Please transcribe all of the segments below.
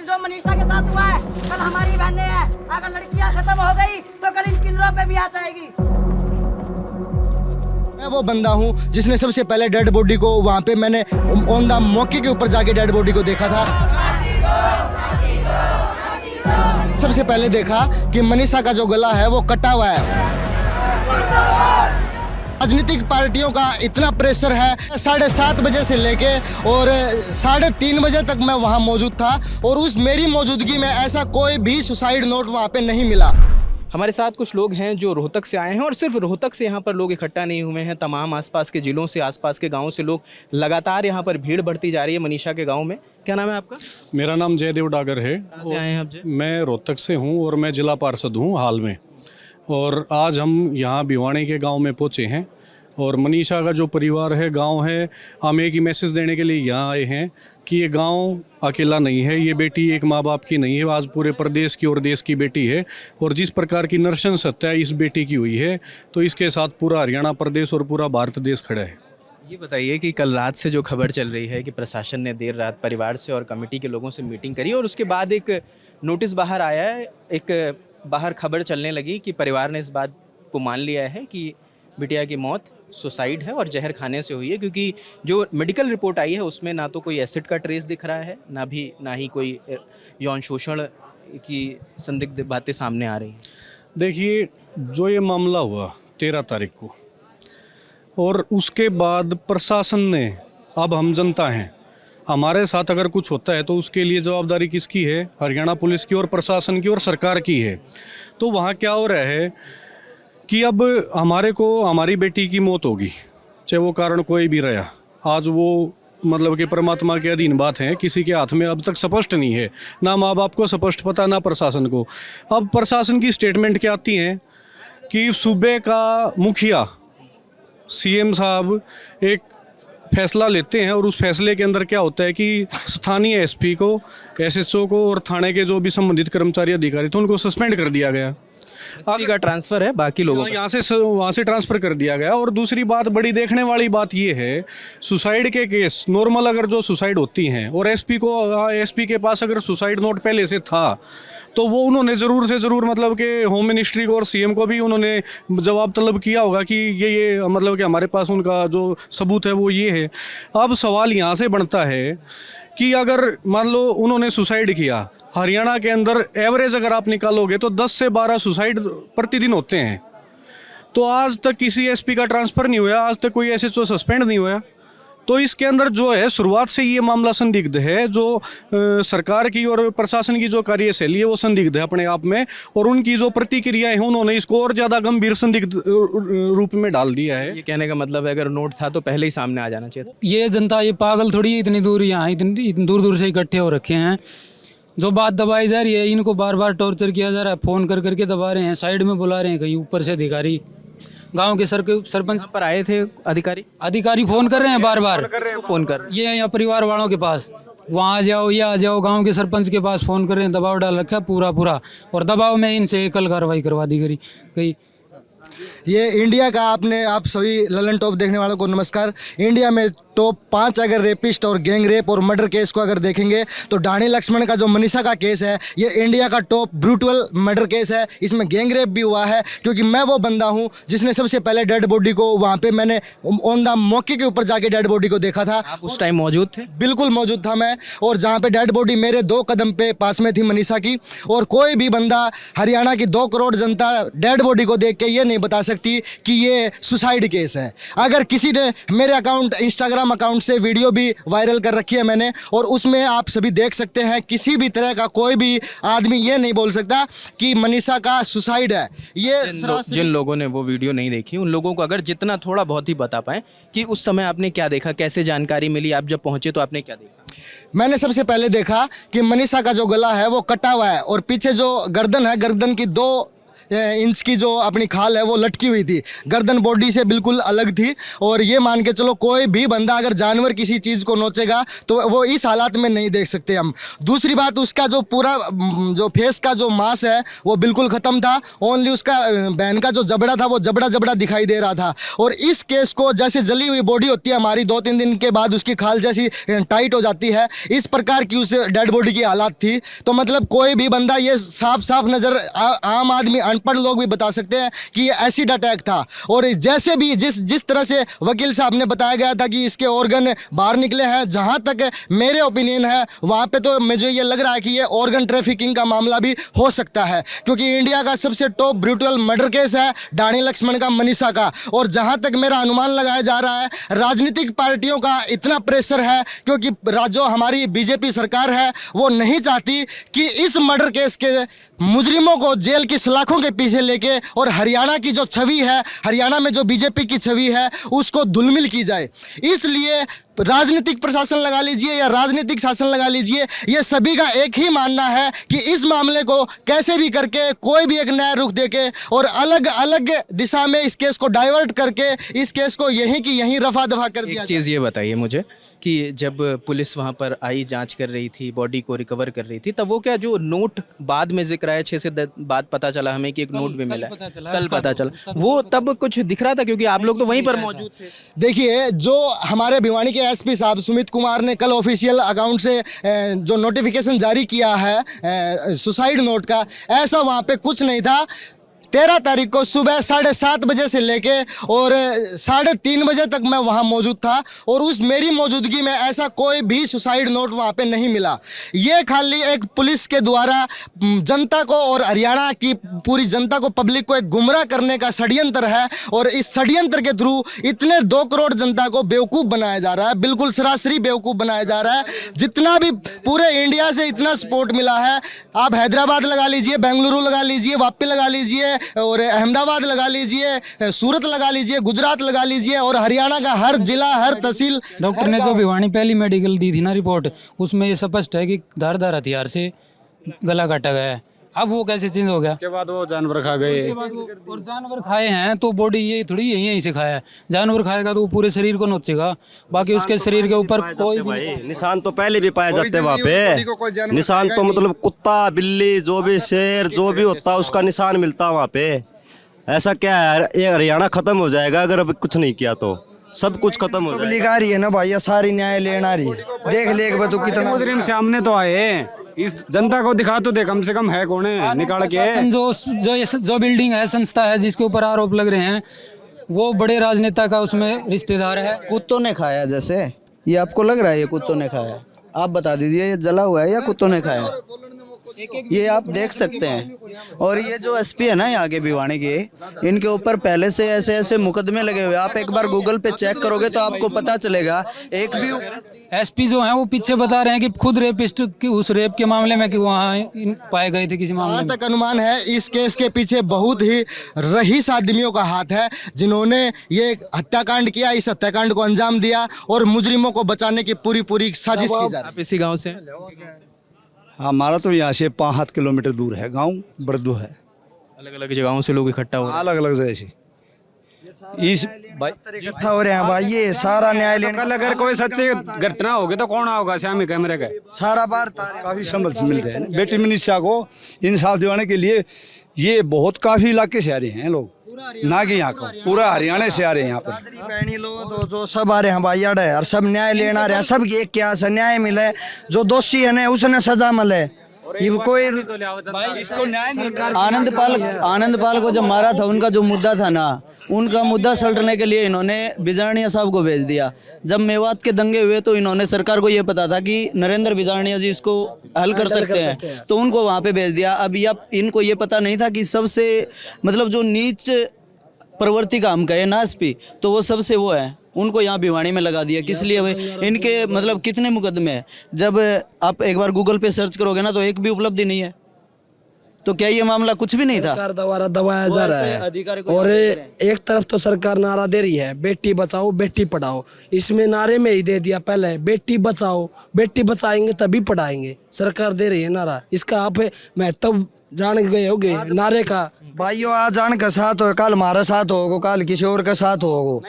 आज जो मनीषा के साथ हुआ है कल हमारी बहनें हैं। अगर लड़कियां खत्म हो गई तो कल इन किन्नरों पे भी आ जाएगी। मैं वो बंदा हूँ जिसने सबसे पहले डेड बॉडी को वहाँ पे मैंने ऑन द मौके के ऊपर जाके डेड बॉडी को देखा था। सबसे पहले देखा कि मनीषा का जो गला है वो कटा हुआ है। राजनीतिक पार्टियों का इतना प्रेशर है, 7:30 बजे से लेके और 3:30 बजे तक मैं वहाँ मौजूद था और उस मेरी मौजूदगी में ऐसा कोई भी सुसाइड नोट वहाँ पे नहीं मिला। हमारे साथ कुछ लोग हैं जो रोहतक से आए हैं और सिर्फ रोहतक से यहाँ पर लोग इकट्ठा नहीं हुए हैं, तमाम आसपास के ज़िलों से, आसपास के गांवों से लोग लगातार यहाँ पर भीड़ बढ़ती जा रही है मनीषा के गांव में। क्या नाम है आपका? मेरा नाम जयदेव डागर है। कहाँ से आए हैं आप? मैं रोहतक से हूँ और मैं जिला पार्षद हूँ हाल में। और आज हम यहाँ भिवानी के गांव में पहुँचे हैं और मनीषा का जो परिवार है, गांव है, हम एक ही मैसेज देने के लिए यहाँ आए हैं कि ये गांव अकेला नहीं है, ये बेटी एक माँ बाप की नहीं है, आज पूरे प्रदेश की और देश की बेटी है। और जिस प्रकार की नृशंस हत्या इस बेटी की हुई है तो इसके साथ पूरा हरियाणा प्रदेश और पूरा भारत देश खड़ा है। ये बताइए कि कल रात से जो खबर चल रही है कि प्रशासन ने देर रात परिवार से और कमेटी के लोगों से मीटिंग करी और उसके बाद एक नोटिस बाहर आया है, एक बाहर खबर चलने लगी कि परिवार ने इस बात को मान लिया है कि बिटिया की मौत सुसाइड है और जहर खाने से हुई है, क्योंकि जो मेडिकल रिपोर्ट आई है उसमें ना तो कोई एसिड का ट्रेस दिख रहा है, ना ही कोई यौन शोषण की संदिग्ध बातें सामने आ रही हैं। देखिए, जो ये मामला हुआ 13 तारीख को और उसके बाद प्रशासन ने, अब हम जनता हैं, हमारे साथ अगर कुछ होता है तो उसके लिए जवाबदारी किसकी है? हरियाणा पुलिस की और प्रशासन की और सरकार की है। तो वहाँ क्या हो रहा है कि अब हमारी बेटी की मौत होगी, चाहे वो कारण कोई भी रहा, आज वो मतलब कि परमात्मा के अधीन बात है, किसी के हाथ में अब तक स्पष्ट नहीं है, ना माँ बाप को स्पष्ट पता, ना प्रशासन को। अब प्रशासन की स्टेटमेंट क्या आती है कि सूबे का मुखिया सीएम साहब एक फैसला लेते हैं और उस फैसले के अंदर क्या होता है कि स्थानीय एसपी को, एसएचओ को और थाने के जो भी संबंधित कर्मचारी अधिकारी थे उनको सस्पेंड कर दिया गया। एसपी का ट्रांसफर है, बाकी लोगों यहाँ से वहाँ से ट्रांसफ़र कर दिया गया। और दूसरी बात, बड़ी देखने वाली बात ये है, सुसाइड के केस नॉर्मल अगर जो सुसाइड होती हैं और एसपी के पास अगर सुसाइड नोट पहले से था तो वो उन्होंने ज़रूर से ज़रूर मतलब कि होम मिनिस्ट्री को और सीएम को भी उन्होंने जवाब तलब किया होगा कि ये मतलब कि हमारे पास उनका जो सबूत है वो ये है। अब सवाल यहाँ से बनता है कि अगर मान लो उन्होंने सुसाइड किया, हरियाणा के अंदर एवरेज अगर आप निकालोगे तो 10 से 12 सुसाइड प्रतिदिन होते हैं, तो आज तक किसी एसपी का ट्रांसफ़र नहीं हुआ, आज तक कोई एसएचओ सस्पेंड नहीं हुआ। तो इसके अंदर जो है शुरुआत से ये मामला संदिग्ध है। जो सरकार की और प्रशासन की जो कार्यशैली है वो संदिग्ध है अपने आप में, और उनकी जो प्रतिक्रियाएं हैं उन्होंने इसको और ज़्यादा गंभीर संदिग्ध रूप में डाल दिया है। ये कहने का मतलब है अगर नोट था तो पहले ही सामने आ जाना चाहिए था। ये जनता, ये पागल थोड़ी इतनी दूर यहाँ इतनी दूर दूर से इकट्ठे हो रखे हैं। जो बात दबाई जा रही है, इनको बार बार टॉर्चर किया जा रहा है, फ़ोन कर करके दबा रहे हैं, साइड में बुला रहे हैं, कहीं ऊपर से अधिकारी, गांव के सरपंच पर आए थे अधिकारी फ़ोन कर रहे हैं बार बार, फ़ोन कर ये यहाँ परिवार वालों के पास, वहाँ आ जाओ, ये आ जाओ, गांव के सरपंच के पास फ़ोन कर रहे हैं, दबाव डाल रखा है पूरा, और दबाव में इनसे कल कार्रवाई करवा दी गई। ये इंडिया का आप सभी ललन टॉप देखने वालों को नमस्कार। इंडिया में टॉप 5 अगर रेपिस्ट और गैंग रेप और मर्डर केस को अगर देखेंगे तो डाणी लक्ष्मण का जो मनीषा का केस है ये इंडिया का टॉप ब्रूटल मर्डर केस है। इसमें गैंग रेप भी हुआ है, क्योंकि मैं वो बंदा हूँ जिसने सबसे पहले डेड बॉडी को वहाँ पे मैंने ऑन द मौके के ऊपर जाके डेड बॉडी को देखा था। आप उस टाइम मौजूद थे? बिल्कुल मौजूद था मैं, और जहाँ पे डेड बॉडी मेरे 2 कदम पे पास में थी मनीषा की। और कोई भी बंदा, हरियाणा की 2 करोड़ जनता डेड बॉडी को देख के ये नहीं बता सकती कि ये सुसाइड केस है। अगर किसी ने मेरे इंस्टाग्राम अकाउंट से वीडियो भी वायरल कर रखी है मैंने, और उसमें आप सभी देख सकते हैं, किसी भी तरह का कोई भी आदमी ये नहीं बोल सकता कि मनीषा का सुसाइड है। ये जिन लोगों ने वो वीडियो नहीं देखी उन लोगों को अगर जितना थोड़ा बहुत ही बता पाएं कि उस समय आपने क्या देखा, कैसे जानकारी मिली, आप जब पहुंचे तो आपने क्या देखा? मैंने सबसे पहले देखा कि मनीषा का जो गला है वो कटा हुआ है और पीछे जो गर्दन है, गर्दन की 2 इंच की जो अपनी खाल है वो लटकी हुई थी, गर्दन बॉडी से बिल्कुल अलग थी। और ये मान के चलो कोई भी बंदा अगर जानवर किसी चीज़ को नोचेगा तो वो इस हालात में नहीं देख सकते हम। दूसरी बात, उसका जो पूरा जो फेस का जो मांस है वो बिल्कुल ख़त्म था, ओनली उसका बहन का जो जबड़ा था वो जबड़ा जबड़ा दिखाई दे रहा था। और इस केस को जैसे जली हुई बॉडी होती है हमारी, 2-3 दिन के बाद उसकी खाल जैसी टाइट हो जाती है, इस प्रकार की उस डेड बॉडी की हालात थी। तो मतलब कोई भी बंदा, ये साफ साफ नज़र, आम आदमी, अनपढ़ लोग भी बता सकते हैं कि ये एसिड अटैक था। और जैसे भी जिस तरह से वकील साहब ने बताया गया था कि इसके ऑर्गन बाहर निकले हैं, जहाँ तक मेरे ओपिनियन है वहाँ पे तो मुझे ये लग रहा है कि ये ऑर्गन ट्रैफिकिंग का मामला भी हो सकता है, क्योंकि इंडिया का सबसे टॉप ब्रूटल मर्डर केस है डाणी लक्ष्मण का, मनीषा का। और जहाँ तक मेरा अनुमान लगाया जा रहा है, राजनीतिक पार्टियों का इतना प्रेशर है, क्योंकि जो हमारी बीजेपी सरकार है वो नहीं चाहती कि इस मर्डर केस के मुजरिमों को जेल की सलाखों के पीछे लेके और हरियाणा की जो छवि है, हरियाणा में जो बीजेपी की छवि है, उसको धुलमिल की जाए। इसलिए राजनीतिक प्रशासन लगा लीजिए या राजनीतिक शासन लगा लीजिए, ये सभी का एक ही मानना है कि इस मामले को कैसे भी करके कोई भी एक नया रुख देके और अलग अलग दिशा में इस केस को डाइवर्ट करके इस केस को यहीं की यहीं रफा दफा कर दिया एक जाए। चीज़ ये बताइए मुझे कि जब पुलिस वहाँ पर आई, जांच कर रही थी, बॉडी को रिकवर कर रही थी, तब वो क्या जो नोट बाद में जिक्र आया 6 से 10 बाद पता चला हमें कि एक नोट भी मिला है, कल पता चला, वो तब कुछ दिख रहा था क्योंकि आप लोग तो वहीं पर मौजूद थे। देखिए, जो हमारे भिवानी के एसपी साहब सुमित कुमार ने कल ऑफिशियल अकाउंट से जो नोटिफिकेशन जारी किया है सुसाइड नोट का, ऐसा वहाँ पे कुछ नहीं था। 13 तारीख को सुबह 7:30 बजे से लेके और 3:30 बजे तक मैं वहाँ मौजूद था और उस मेरी मौजूदगी में ऐसा कोई भी सुसाइड नोट वहाँ पे नहीं मिला। ये खाली एक पुलिस के द्वारा जनता को और हरियाणा की पूरी जनता को, पब्लिक को एक गुमराह करने का षड्यंत्र है। और इस षड्यंत्र के थ्रू इतने 2 करोड़ जनता को बेवकूफ़ बनाया जा रहा है, बिल्कुल सरासरी बेवकूफ़ बनाया जा रहा है। जितना भी पूरे इंडिया से इतना सपोर्ट मिला है, आप हैदराबाद लगा लीजिए, बेंगलुरु लगा लीजिए, वापी लगा लीजिए और अहमदाबाद लगा लीजिए, सूरत लगा लीजिए, गुजरात लगा लीजिए और हरियाणा का हर जिला, हर तहसील। डॉक्टर ने जो भिवानी पहली मेडिकल दी थी ना रिपोर्ट, उसमें ये स्पष्ट है कि धारदार हथियार से गला काटा गया है। अब वो कैसे चेंज हो गया? उसके बाद वो जानवर खा गए। और जानवर खाए हैं तो बॉडी ये थोड़ी यहीं से खाया है, जानवर खाएगा तो वो पूरे शरीर को नोचेगा, बाकी उसके शरीर के ऊपर कोई भाई निशान तो पहले भी पाए जाते हैं वहाँ पे। निशान तो मतलब कुत्ता, बिल्ली, जो भी शेर जो भी होता है उसका निशान मिलता है वहाँ पे। ऐसा क्या है, ये हरियाणा खत्म हो जाएगा अगर अब कुछ नहीं किया तो, सब कुछ खत्म हो पब्लिक जाएगा। आ रही है ना भाई, सारी न्याय लेना आ रही है। देख ले तू कितना मुजरिम सामने तो आए, इस जनता को दिखा तो दे कम से कम है कौन है, निकाल के। जो बिल्डिंग है, संस्था है जिसके ऊपर आरोप लग रहे हैं, वो बड़े राजनेता का उसमें रिश्तेदार है। कुत्तों ने खाया, जैसे ये आपको लग रहा है ये कुत्तों ने खाया? आप बता दीजिए ये जला हुआ है या कुत्तों ने खाया? ये आप देख सकते हैं। और ये जो एसपी है ना यहाँ के भिवानी के, इनके ऊपर पहले से ऐसे ऐसे मुकदमे लगे हुए। आप एक बार गूगल पे चेक करोगे तो आपको पता चलेगा। एक भी एसपी जो है वो पीछे बता रहे हैं कि खुद रेपिस्ट की उस रेप के मामले में कि वहाँ पाए गए थे किसी मामले जहाँ में। तक अनुमान है, इस केस के पीछे बहुत ही रईस आदमियों का हाथ है जिन्होंने ये हत्याकांड किया, इस हत्याकांड को अंजाम दिया और मुजरिमों को बचाने की पूरी साजिश की जा रही है। आप इसी गांव से हैं? हमारा तो यहाँ से 5-7 किलोमीटर दूर है गांव बरदू है। अलग अलग जगहों से लोग इकट्ठा हो रहे हैं। अलग अलग जगह से इस भाई इकट्ठा हो रहे हैं भाई, ये सारा न्याय लेने कल अगर कोई सच्ची घटना होगी तो कौन आओगा सामने कैमरे का? सारा बार तारे काफ़ी समझ मिल रहे हैं। बेटी मनीषा को इंसाफ दिलाने के लिए ये बहुत काफ़ी इलाके से आ रहे हैं लोग, ना कि यहाँ को, पूरा हरियाणा से आ रहे हैं यहाँ पर। दादरी बहनी लोग जो सब आ रहे हैं भाई अड़े, और सब न्याय लेना आ रहे हैं। सब ये क्या से न्याय मिले, जो दोषी है ना उसने सजा मिले। ये कोई इसको न्याय आनंद पाल को जब मारा था, उनका जो मुद्दा था ना, उनका मुद्दा सलटने के लिए इन्होंने बिजारनिया साहब को भेज दिया। जब मेवात के दंगे हुए तो इन्होंने, सरकार को ये पता था कि नरेंद्र बिजारनिया जी इसको हल कर सकते हैं, तो उनको वहाँ पे भेज दिया। अब इनको ये पता नहीं था कि सबसे मतलब जो नीच प्रवृत्ति का हम कहे ना एसपी, तो वो सबसे वो है, उनको यहाँ भिवानी में लगा दिया। किस लिए भाई? इनके मतलब कितने मुकदमे हैं? जब आप एक बार गूगल पे सर्च करोगे ना तो एक भी उपलब्धि नहीं है। तो क्या ये मामला कुछ भी नहीं था? सरकार द्वारा दबाया जा रहा है। और एक तरफ तो सरकार नारा दे रही है बेटी बचाओ बेटी पढ़ाओ, इसमें नारे में ही दे दिया पहले बेटी बचाओ, बेटी बचाएंगे तभी पढ़ाएंगे। सरकार दे रही है नारा, इसका आप महत्व जान गए होगे नारे का। भाइयों आज जान का साथ हो, कल हमारा साथ होगा, कल किसी और का साथ होगा,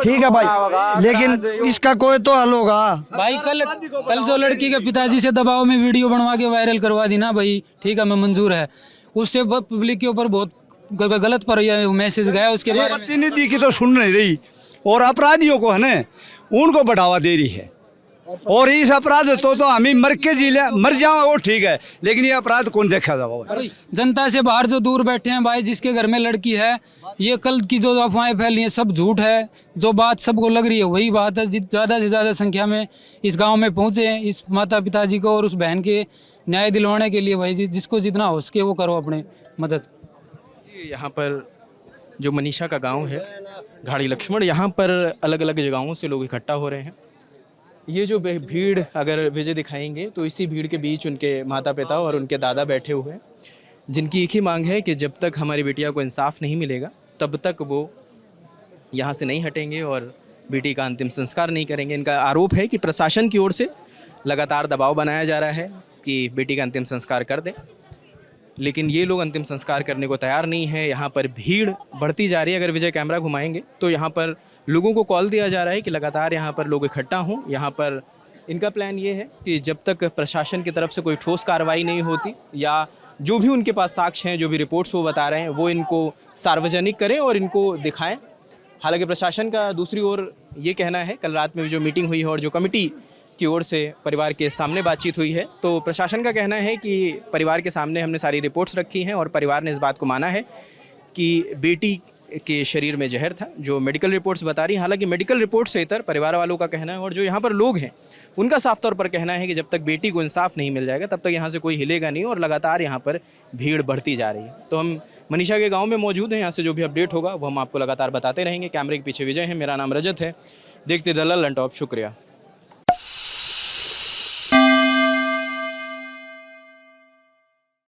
ठीक है भाई, लेकिन इसका कोई तो हल होगा। भाई कल जो लड़की के पिताजी से दबाव में वीडियो बनवा के वायरल करवा दी ना भाई, ठीक है मैं मंजूर है, उससे पब्लिक के ऊपर बहुत गलत पर मैसेज गया उसके बाद। प्रतिनिधि की तो सुन नहीं रही और अपराधियों को है ना उनको बढ़ावा दे रही है, और इस अपराध तो हमें मर के जी ले मर जाओ वो ठीक है, लेकिन ये अपराध कौन देखा जाओ। जनता से बाहर जो दूर बैठे हैं भाई, जिसके घर में लड़की है, ये कल की जो अफवाहें फैली हैं सब झूठ है, जो बात सबको लग रही है वही बात है। ज़्यादा से ज़्यादा संख्या में इस गांव में पहुंचे हैं, इस माता पिताजी को और उस बहन के न्याय दिलवाने के लिए भाई, जिसको जितना हो सके वो करो अपने मदद। यहाँ पर जो मनीषा का गांव है घाड़ी लक्ष्मण, यहाँ पर अलग अलग जगहों से लोग इकट्ठा हो रहे हैं। ये जो भीड़ अगर विजय दिखाएंगे तो इसी भीड़ के बीच उनके माता पिता और उनके दादा बैठे हुए हैं, जिनकी एक ही मांग है कि जब तक हमारी बेटिया को इंसाफ नहीं मिलेगा तब तक वो यहाँ से नहीं हटेंगे और बेटी का अंतिम संस्कार नहीं करेंगे। इनका आरोप है कि प्रशासन की ओर से लगातार दबाव बनाया जा रहा है कि बेटी का अंतिम संस्कार कर दें, लेकिन ये लोग अंतिम संस्कार करने को तैयार नहीं है। यहाँ पर भीड़ बढ़ती जा रही है। अगर विजय कैमरा घुमाएंगे तो यहाँ पर लोगों को कॉल दिया जा रहा है कि लगातार यहाँ पर लोग इकट्ठा हों। यहाँ पर इनका प्लान ये है कि जब तक प्रशासन की तरफ से कोई ठोस कार्रवाई नहीं होती या जो भी उनके पास साक्ष्य हैं, जो भी रिपोर्ट्स वो बता रहे हैं, वो इनको सार्वजनिक करें और इनको दिखाएं। हालांकि प्रशासन का दूसरी ओर ये कहना है, कल रात में जो मीटिंग हुई है और जो कमेटी की ओर से परिवार के सामने बातचीत हुई है, तो प्रशासन का कहना है कि परिवार के सामने हमने सारी रिपोर्ट्स रखी हैं और परिवार ने इस बात को माना है कि बेटी के शरीर में जहर था, जो मेडिकल रिपोर्ट्स बता रही हैं। हालांकि मेडिकल रिपोर्ट से इतर परिवार वालों का कहना है और जो यहाँ पर लोग हैं उनका साफ तौर पर कहना है कि जब तक बेटी को इंसाफ नहीं मिल जाएगा तब तक यहाँ से कोई हिलेगा नहीं और लगातार यहाँ पर भीड़ बढ़ती जा रही है। तो हम मनीषा के गाँव में मौजूद हैं, यहाँ से जो भी अपडेट होगा वो हम आपको लगातार बताते रहेंगे। कैमरे के पीछे विजय है, मेरा नाम रजत है। देखते दलाल लंटॉप, शुक्रिया।